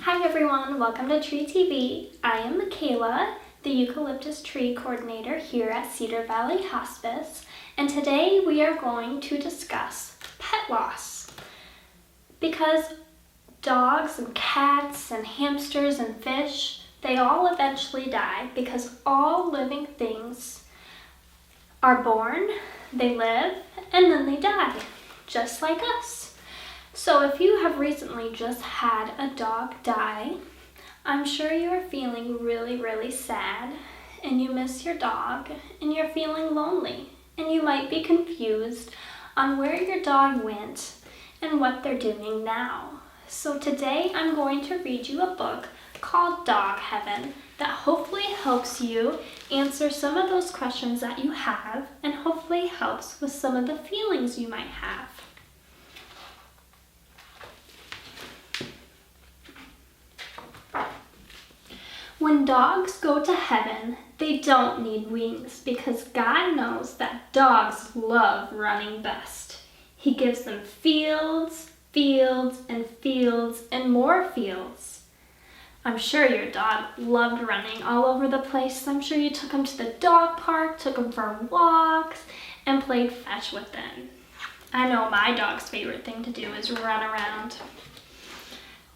Hi everyone, welcome to TreeTV. I am Michaela, the eucalyptus tree coordinator here at Cedar Valley Hospice, and today we are going to discuss pet loss. Because dogs and cats and hamsters and fish, they all eventually die because all living things are born, they live, and then they die, just like us. So if you have recently just had a dog die, I'm sure you're feeling really sad and you miss your dog and you're feeling lonely and you might be confused on where your dog went and what they're doing now. So today I'm going to read you a book called Dog Heaven that hopefully helps you answer some of those questions that you have and hopefully helps with some of the feelings you might have. When dogs go to heaven, they don't need wings because God knows that dogs love running best. He gives them fields, and more fields. I'm sure your dog loved running all over the place. I'm sure you took him to the dog park, took him for walks, and played fetch with them. I know my dog's favorite thing to do is run around.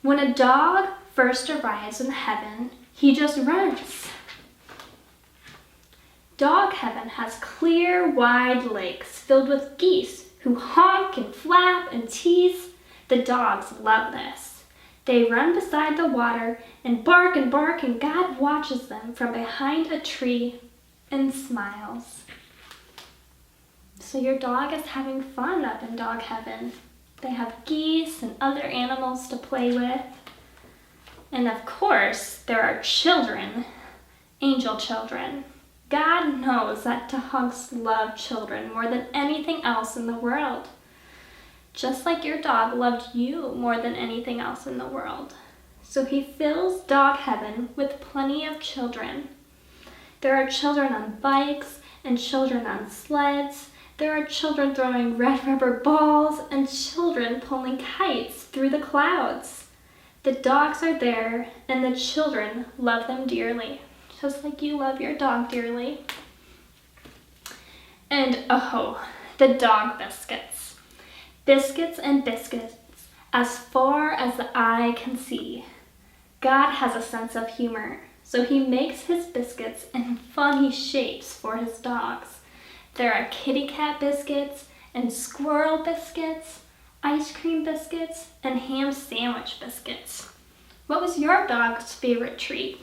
When a dog first arrives in heaven, he just runs. Dog heaven has clear, wide lakes filled with geese who honk and flap and tease. The dogs love this. They run beside the water and bark, and God watches them from behind a tree and smiles. So your dog is having fun up in dog heaven. They have geese and other animals to play with. And of course, there are children, angel children. God knows that dogs love children more than anything else in the world. Just like your dog loved you more than anything else in the world. So he fills dog heaven with plenty of children. There are children on bikes and children on sleds. There are children throwing red rubber balls and children pulling kites through the clouds. The dogs are there, and the children love them dearly, just like you love your dog dearly. And the dog biscuits. Biscuits and biscuits, as far as the eye can see. God has a sense of humor, so he makes his biscuits in funny shapes for his dogs. There are kitty cat biscuits and squirrel biscuits, ice cream biscuits, and ham sandwich biscuits. What was your dog's favorite treat?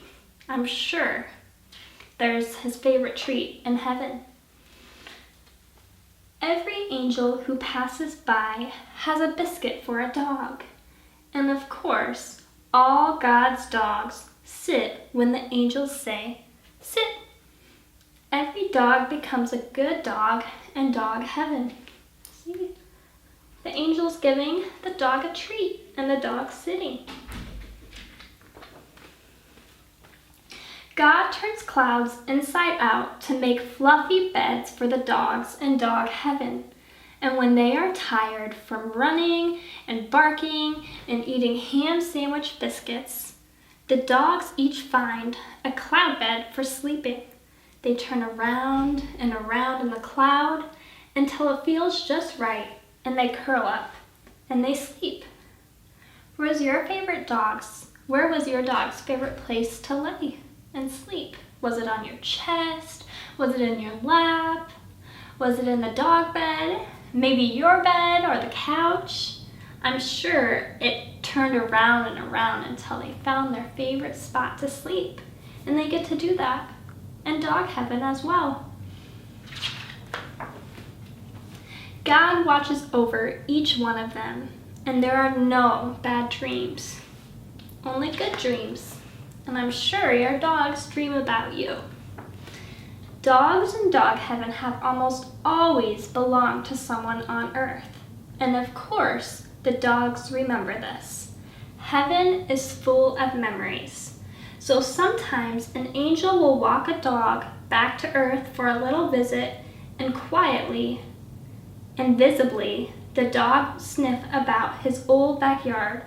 I'm sure there's his favorite treat in heaven. Every angel who passes by has a biscuit for a dog. And of course, all God's dogs sit when the angels say, sit. Every dog becomes a good dog in dog heaven. See? The angel's giving the dog a treat, and the dog's sitting. God turns clouds inside out to make fluffy beds for the dogs in dog heaven. And when they are tired from running and barking and eating ham sandwich biscuits, the dogs each find a cloud bed for sleeping. They turn around and around in the cloud until it feels just right. And they curl up and they sleep. Where was your dog's favorite place to lay and sleep? Was it on your chest? Was it in your lap? Was it in the dog bed? Maybe your bed or the couch? I'm sure it turned around and around until they found their favorite spot to sleep. And they get to do that in dog heaven as well. God watches over each one of them, and there are no bad dreams, only good dreams, and I'm sure your dogs dream about you. Dogs in dog heaven have almost always belonged to someone on earth, and of course, the dogs remember this. Heaven is full of memories, so sometimes an angel will walk a dog back to earth for a little visit, and quietly and visibly, the dog sniff about his old backyard.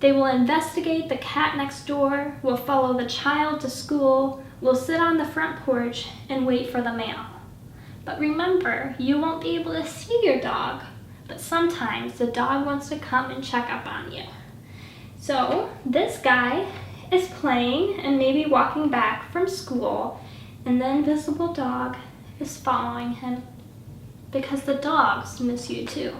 They will investigate the cat next door, will follow the child to school, will sit on the front porch and wait for the mail. But remember, you won't be able to see your dog, but sometimes the dog wants to come and check up on you. So this guy is playing and maybe walking back from school, and the invisible dog is following him because the dogs miss you too.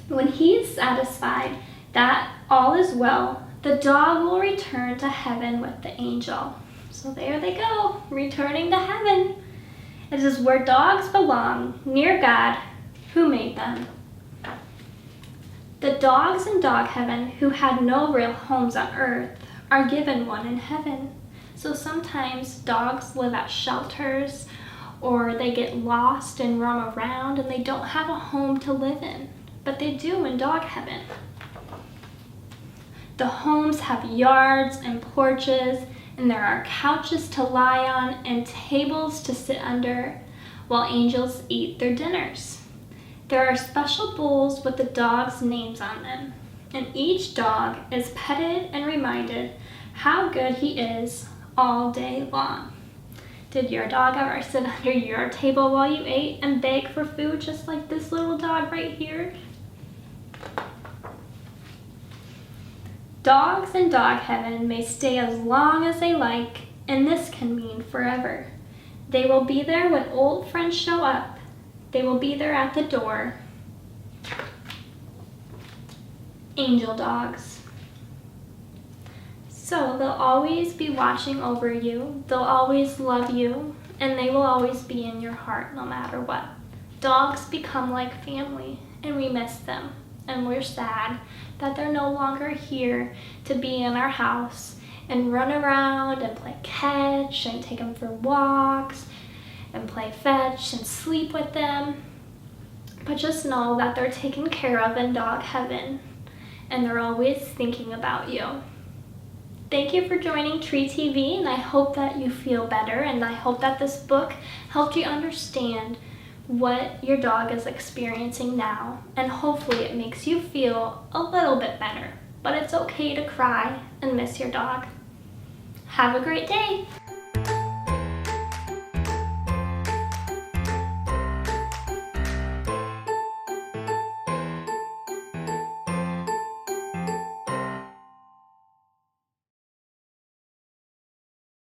When he is satisfied that all is well, the dog will return to heaven with the angel. So there they go, returning to heaven. It is where dogs belong, near God, who made them. The dogs in dog heaven who had no real homes on earth are given one in heaven. So sometimes dogs live at shelters, or they get lost and roam around and they don't have a home to live in, but they do in dog heaven. The homes have yards and porches, and there are couches to lie on and tables to sit under while angels eat their dinners. There are special bowls with the dogs' names on them, and each dog is petted and reminded how good he is all day long. Did your dog ever sit under your table while you ate and beg for food just like this little dog right here? Dogs in dog heaven may stay as long as they like, and this can mean forever. They will be there when old friends show up. They will be there at the door. Angel dogs. So they'll always be watching over you, they'll always love you, and they will always be in your heart no matter what. Dogs become like family, and we miss them, and we're sad that they're no longer here to be in our house and run around and play catch and take them for walks and play fetch and sleep with them. But just know that they're taken care of in dog heaven, and they're always thinking about you. Thank you for joining TreeTV, and I hope that you feel better, and I hope that this book helped you understand what your dog is experiencing now, and hopefully it makes you feel a little bit better. But it's okay to cry and miss your dog. Have a great day.